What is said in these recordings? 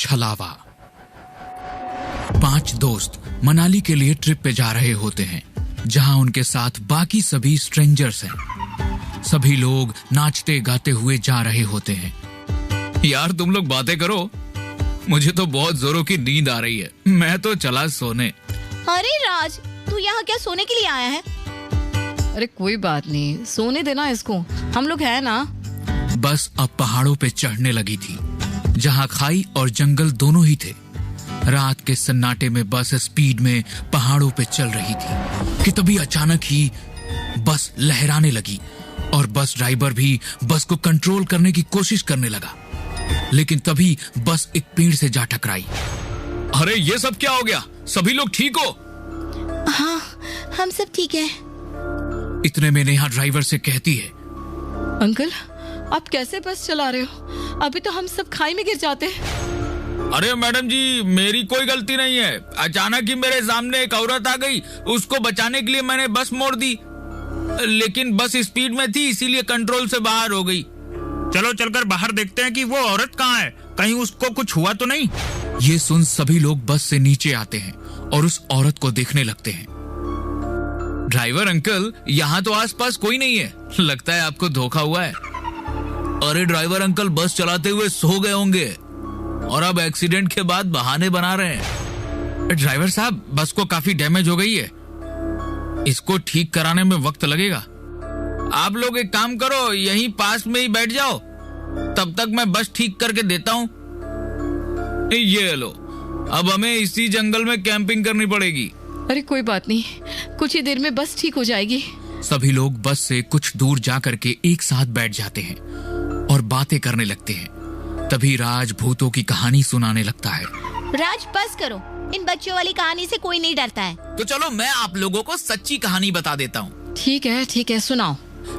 छलावा। 5 दोस्त मनाली के लिए ट्रिप पे जा रहे होते हैं, जहां उनके साथ बाकी सभी स्ट्रेंजर्स हैं। सभी लोग नाचते गाते हुए जा रहे होते हैं। यार तुम लोग बातें करो, मुझे तो बहुत जोरों की नींद आ रही है, मैं तो चला सोने। अरे राज, तू यहाँ क्या सोने के लिए आया है? अरे कोई बात नहीं, सोने देना इसको, हम लोग हैं ना। बस अब पहाड़ों पे चढ़ने लगी थी, जहां खाई और जंगल दोनों ही थे। रात के सन्नाटे में बस स्पीड में पहाड़ों पे चल रही थी कि तभी अचानक ही बस लहराने लगी और बस ड्राइवर भी बस को कंट्रोल करने की कोशिश करने लगा, लेकिन तभी बस एक पेड़ से जा टकराई। अरे ये सब क्या हो गया? सभी लोग ठीक हो? हाँ, हम सब ठीक है। इतने में नेहा ड्राइवर से कहती है, अंकल आप कैसे बस चला रहे हो? अभी तो हम सब खाई में गिर जाते। अरे मैडम जी, मेरी कोई गलती नहीं है। अचानक ही मेरे सामने एक औरत आ गई, उसको बचाने के लिए मैंने बस मोड़ दी, लेकिन बस स्पीड में थी इसीलिए कंट्रोल से बाहर हो गई। चलो चलकर बाहर देखते हैं कि वो औरत कहाँ है, कहीं उसको कुछ हुआ तो नहीं। ये सुन सभी लोग बस से नीचे आते हैं और उस औरत को देखने लगते हैं। ड्राइवर अंकल, यहाँ तो आसपास कोई नहीं है, लगता है आपको धोखा हुआ है। अरे ड्राइवर अंकल, बस चलाते हुए सो गए होंगे और अब एक्सीडेंट के बाद बहाने बना रहे हैं। ड्राइवर साहब, बस को काफी डैमेज हो गई है, इसको ठीक कराने में वक्त लगेगा। आप लोग एक काम करो, यहीं पास में ही बैठ जाओ, तब तक मैं बस ठीक करके देता हूँ। ये लो, अब हमें इसी जंगल में कैंपिंग करनी पड़ेगी। अरे कोई बात नहीं, कुछ ही देर में बस ठीक हो जाएगी। सभी लोग बस से कुछ दूर जा करके एक साथ बैठ जाते हैं और बातें करने लगते हैं। तभी राज भूतों की कहानी सुनाने लगता है। राज बस करो, इन बच्चों वाली कहानी से कोई नहीं डरता है। तो चलो मैं आप लोगों को सच्ची कहानी बता देता हूँ। ठीक है सुनाओ।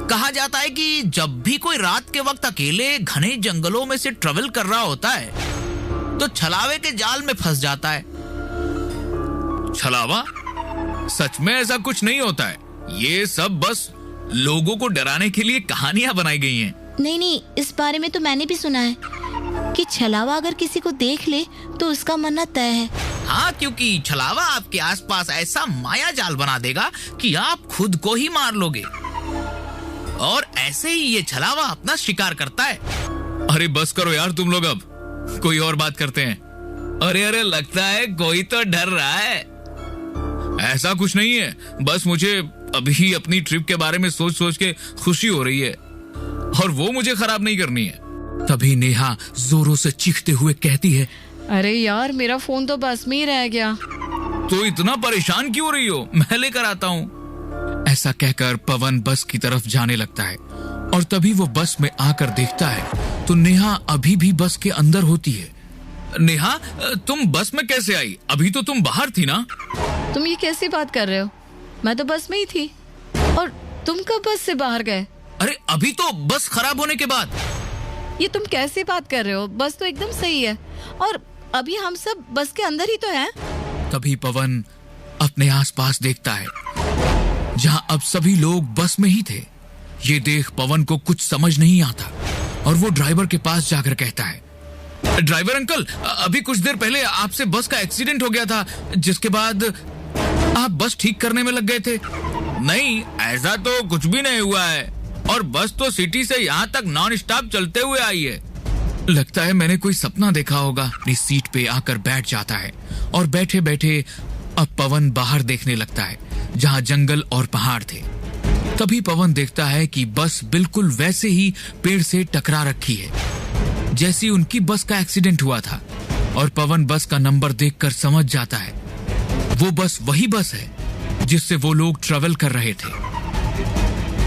कहा जाता है कि जब भी कोई रात के वक्त अकेले घने जंगलों में से ट्रेवल कर रहा होता है तो छलावे के जाल में फंस जाता है। छलावा? सच में ऐसा कुछ नहीं होता है, ये सब बस लोगों को डराने के लिए कहानियां बनाई गई हैं। नहीं, इस बारे में तो मैंने भी सुना है कि छलावा अगर किसी को देख ले तो उसका मरना तय है। हाँ, क्योंकि छलावा आपके आसपास ऐसा माया जाल बना देगा कि आप खुद को ही मार लोगे, और ऐसे ही ये छलावा अपना शिकार करता है। अरे बस करो यार तुम लोग, अब कोई और बात करते हैं। अरे लगता है कोई तो डर रहा है। ऐसा कुछ नहीं है, बस मुझे अभी अपनी ट्रिप के बारे में सोच सोच के खुशी हो रही है और वो मुझे खराब नहीं करनी है। तभी नेहा जोरों से चीखते हुए कहती है, अरे यार मेरा फोन तो बस में ही रह गया। तो इतना परेशान क्यों रही हो, मैं लेकर आता हूँ। ऐसा कहकर पवन बस की तरफ जाने लगता है और तभी वो बस में आकर देखता है तो नेहा अभी भी बस के अंदर होती है। नेहा, तुम बस में कैसे आई? अभी तो तुम बाहर थी ना? तुम ये कैसी बात कर रहे हो? मैं तो बस में ही थी, और तुम कब बस से बाहर गए? अरे अभी तो बस खराब होने के बाद। ये तुम कैसी बात कर रहे हो? बस तो एकदम सही है और अभी हम सब बस के अंदर ही तो हैं। तभी पवन अपने आसपास देखता है, जहां अब सभी लोग बस में ही थे। ये देख पवन को कुछ समझ नहीं आता और वो ड्राइवर के पास जाकर कहता है, ड्राइवर अंकल, अभी कुछ देर पहले आपसे बस का एक्सीडेंट हो गया था, जिसके बाद आप बस ठीक करने में लग गए थे। नहीं, ऐसा तो कुछ भी नहीं हुआ है, और बस तो सिटी से यहाँ तक नॉन स्टॉप चलते हुए आई है। लगता है मैंने कोई सपना देखा होगा। अपनी सीट पे आकर बैठ जाता है और बैठे बैठे अब पवन बाहर देखने लगता है, जहाँ जंगल और पहाड़ थे। तभी पवन देखता है कि बस बिल्कुल वैसे ही पेड़ से टकरा रखी है जैसी उनकी बस का एक्सीडेंट हुआ था, और पवन बस का नंबर देखकर समझ जाता है वो बस वही बस है जिससे वो लोग ट्रेवल कर रहे थे।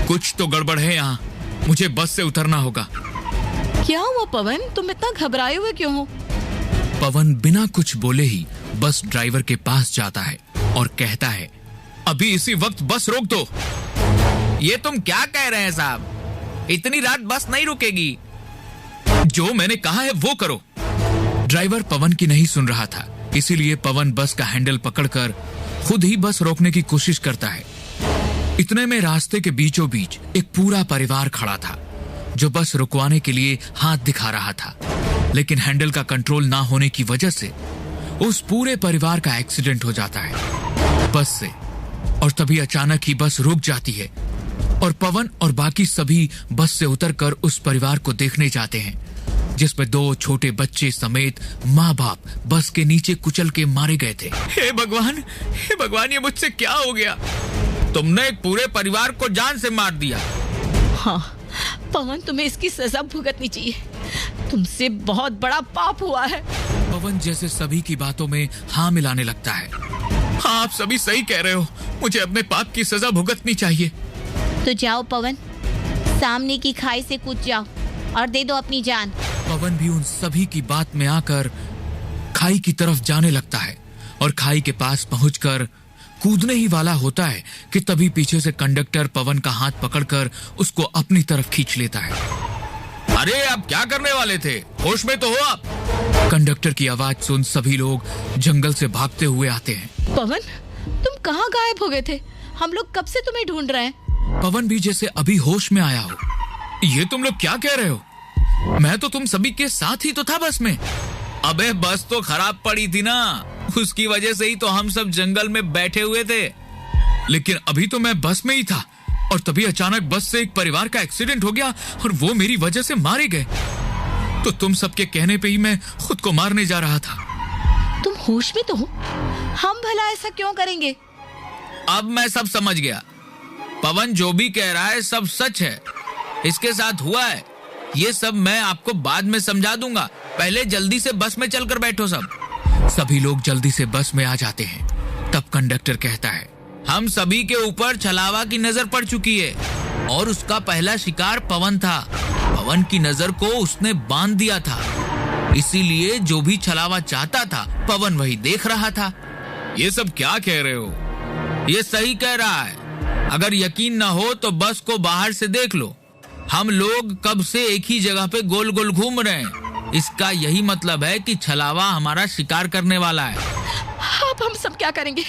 कुछ तो गड़बड़ है यहाँ, मुझे बस से उतरना होगा। क्या हुआ पवन, तुम इतना घबराए हुए क्यों हो? पवन बिना कुछ बोले ही बस ड्राइवर के पास जाता है और कहता है, अभी इसी वक्त बस रोक दो। ये तुम क्या कह रहे हैं साहब, इतनी रात बस नहीं रुकेगी। जो मैंने कहा है वो करो। ड्राइवर पवन की नहीं सुन रहा था, इसीलिए पवन बस का हैंडल पकड़कर खुद ही बस रोकने की कोशिश करता है। इतने में रास्ते के बीचों बीच एक पूरा परिवार खड़ा था जो बस रुकवाने के लिए हाथ दिखा रहा था, लेकिन हैंडल का कंट्रोल ना होने की वजह से उस पूरे परिवार का एक्सीडेंट हो जाता है बस से। और तभी अचानक ही बस रुक जाती है और पवन और बाकी सभी बस से उतरकर उस परिवार को देखने जाते हैं, जिसमें 2 छोटे बच्चे समेत माँ बाप बस के नीचे कुचल के मारे गए थे। हे भगवान, ये मुझसे क्या हो गया? तुमने एक पूरे परिवार को जान से मार दिया। हाँ पवन, तुम्हें इसकी सजा भुगतनी चाहिए। तुमसे बहुत बड़ा पाप हुआ है। पवन जैसे सभी की बातों में हाँ मिलाने लगता है। हाँ, आप सभी सही कह रहे हो, मुझे अपने पाप की सजा भुगतनी चाहिए। तो जाओ पवन, सामने की खाई से कूद जाओ और दे दो अपनी जान। पवन भी उन सभी की बात में आकर खाई की तरफ जाने लगता है और खाई के पास पहुंचकर कूदने ही वाला होता है कि तभी पीछे से कंडक्टर पवन का हाथ पकड़कर उसको अपनी तरफ खींच लेता है। अरे आप क्या करने वाले थे? होश में तो हो आप? कंडक्टर की आवाज सुन सभी लोग जंगल से भागते हुए आते हैं। पवन, तुम कहाँ गायब हो गए थे? हम लोग कब से तुम्हें ढूंढ रहे हैं। पवन भी जैसे अभी होश में आया हो। ये तुम लोग क्या कह रहे हो? मैं तो तुम सभी के साथ ही तो था बस में। अबे बस तो खराब पड़ी थी ना, उसकी वजह से ही तो हम सब जंगल में बैठे हुए थे। लेकिन अभी तो मैं बस में ही था और तभी अचानक बस से एक परिवार का एक्सीडेंट हो गया और वो मेरी वजह से मारे गए। तो तुम सबके कहने पे ही मैं खुद को मारने जा रहा था। तुम होश में तो हो? हम भला ऐसा क्यों करेंगे? अब मैं सब समझ गया। पवन जो भी कह रहा है सब सच है, इसके साथ हुआ है। ये सब मैं आपको बाद में समझा दूंगा, पहले जल्दी से बस में चलकर बैठो सब। सभी लोग जल्दी से बस में आ जाते हैं। तब कंडक्टर कहता है, हम सभी के ऊपर छलावा की नजर पड़ चुकी है और उसका पहला शिकार पवन था। पवन की नजर को उसने बांध दिया था, इसीलिए जो भी छलावा चाहता था पवन वही देख रहा था। ये सब क्या कह रहे हो? ये सही कह रहा है। अगर यकीन ना हो तो बस को बाहर से देख लो। हम लोग कब से एक ही जगह पे गोल गोल घूम रहे हैं। इसका यही मतलब है कि छलावा हमारा शिकार करने वाला है। अब हम सब क्या करेंगे?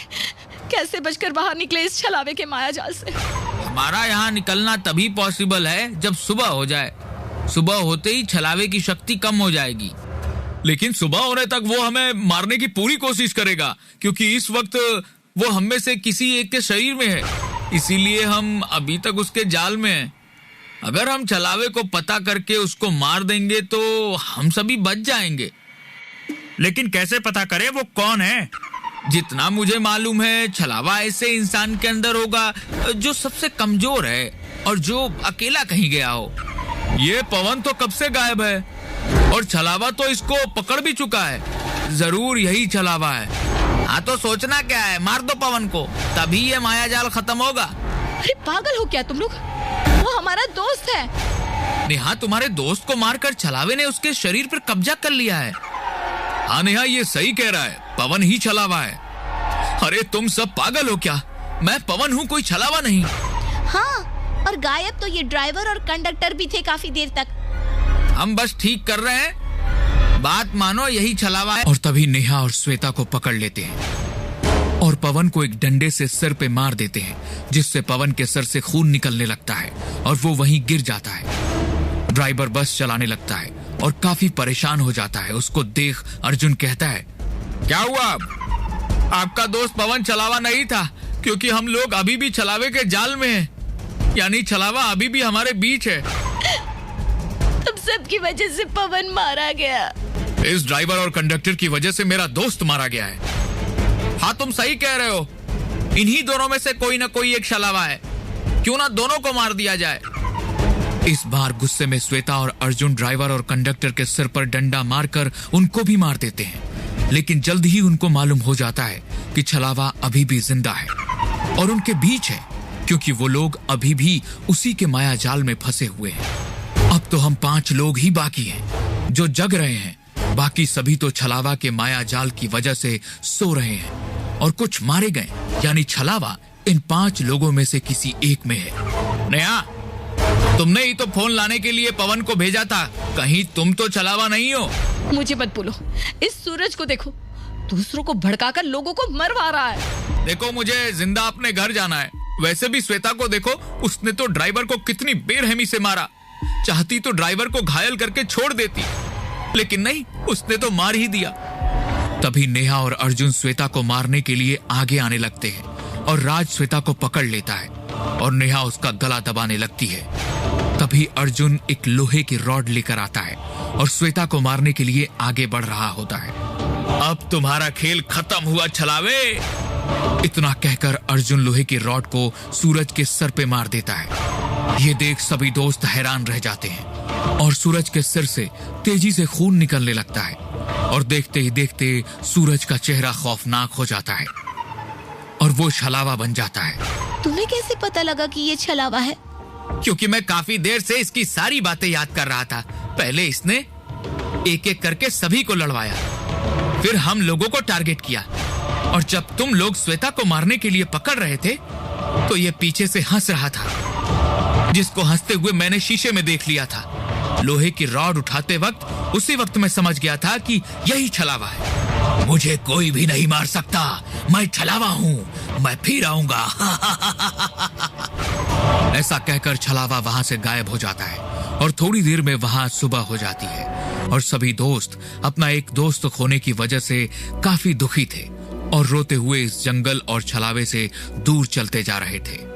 कैसे बचकर बाहर निकले इस छलावे के माया जाल से? हमारा यहाँ निकलना तभी पॉसिबल है जब सुबह हो जाए। सुबह होते ही छलावे की शक्ति कम हो जाएगी। लेकिन सुबह होने तक वो हमें मारने की पूरी कोशिश करेगा, क्योंकि इस वक्त वो हम में से किसी एक के शरीर में है। इसीलिए हम अभी तक उसके जाल में हैं। अगर हम छलावे को पता करके उसको मार देंगे तो हम सभी बच जाएंगे। लेकिन कैसे पता करें वो कौन है? जितना मुझे मालूम है, छलावा ऐसे इंसान के अंदर होगा जो सबसे कमजोर है और जो अकेला कहीं गया हो। ये पवन तो कब से गायब है और छलावा तो इसको पकड़ भी चुका है। जरूर यही छलावा है। हाँ तो सोचना क्या है, मार दो पवन को, तभी ये माया जाल खत्म होगा। अरे पागल हो क्या तुम लोग? वो हमारा दोस्त है। नेहा, तुम्हारे दोस्त को मारकर छलावे ने उसके शरीर पर कब्जा कर लिया है। हाँ नेहा, ये सही कह रहा है, पवन ही छलावा है। अरे तुम सब पागल हो क्या? मैं पवन हूँ, कोई छलावा नहीं। हाँ, और गायब तो ये ड्राइवर और कंडक्टर भी थे काफी देर तक। हम बस ठीक कर रहे हैं, बात मानो यही छलावा है। और तभी नेहा और श्वेता को पकड़ लेते हैं और पवन को एक डंडे से सिर पे मार देते हैं, जिससे पवन के सर से खून निकलने लगता है और वो वहीं गिर जाता है। ड्राइवर बस चलाने लगता है और काफी परेशान हो जाता है। उसको देख अर्जुन कहता है, क्या हुआ? आपका दोस्त पवन छलावा नहीं था, क्योंकि हम लोग अभी भी छलावे के जाल में हैं। यानी छलावा अभी भी हमारे बीच है। तुम सबकी वजह से पवन मारा गया। इस ड्राइवर और कंडक्टर की वजह से मेरा दोस्त मारा गया है। हाँ तुम सही कह रहे हो, इन्हीं दोनों में से कोई ना कोई एक छलावा है। क्यों ना दोनों को मार दिया जाए। इस बार गुस्से में श्वेता और अर्जुन ड्राइवर और कंडक्टर के सिर पर डंडा मारकर उनको भी मार देते हैं। लेकिन जल्द ही उनको मालूम हो जाता है कि छलावा अभी भी जिंदा है और उनके बीच है, क्योंकि वो लोग अभी भी उसी के माया जाल में फंसे हुए हैं। अब तो हम 5 लोग ही बाकी हैं जो जग रहे हैं। बाकी सभी तो छलावा के माया जाल की वजह से सो रहे हैं और कुछ मारे गए, यानी छलावा इन 5 लोगों में से किसी एक में है। नेहा, तुमने ही तो फोन लाने के लिए पवन को भेजा था, कहीं तुम तो छलावा नहीं हो? मुझे मत बोलो। इस सूरज को देखो, दूसरों को भड़काकर लोगों को मरवा रहा है। देखो, मुझे जिंदा अपने घर जाना है। वैसे भी श्वेता को देखो, उसने तो ड्राइवर को कितनी बेरहमी से मारा। चाहती तो ड्राइवर को घायल करके छोड़ देती, लेकिन नहीं, उसने तो मार ही दिया। तभी नेहा और अर्जुन श्वेता को मारने के लिए आगे आने लगते हैं और राज श्वेता को पकड़ लेता है और नेहा उसका गला दबाने लगती है। तभी अर्जुन एक लोहे की रॉड लेकर आता है और श्वेता को मारने के लिए आगे बढ़ रहा होता है। अब तुम्हारा खेल खत्म हुआ छलावे। इतना कहकर अर्जुन लोहे की रॉड को सूरज के सर पे मार देता है। ये देख सभी दोस्त हैरान रह जाते हैं और सूरज के सिर से तेजी से खून निकलने लगता है और देखते ही देखते सूरज का चेहरा खौफनाक हो जाता है और वो छलावा बन जाता है। तुम्हें कैसे पता लगा कि ये छलावा है? क्योंकि मैं काफी देर से इसकी सारी बातें याद कर रहा था। पहले इसने एक एक करके सभी को लड़वाया, फिर हम लोगों को टारगेट किया और जब तुम लोग श्वेता को मारने के लिए पकड़ रहे थे तो ये पीछे से हंस रहा था, जिसको हंसते हुए मैंने शीशे में देख लिया था। लोहे की रॉड उठाते वक्त उसी वक्त मैं समझ गया था कि यही छलावा है। मुझे कोई भी नहीं मार सकता, मैं छलावा हूं, मैं फिर आऊंगा। ऐसा कहकर छलावा वहां से गायब हो जाता है और थोड़ी देर में वहां सुबह हो जाती है और सभी दोस्त अपना एक दोस्त खोने की वजह से काफी दुखी थे और रोते हुए इस जंगल और छलावे से दूर चलते जा रहे थे।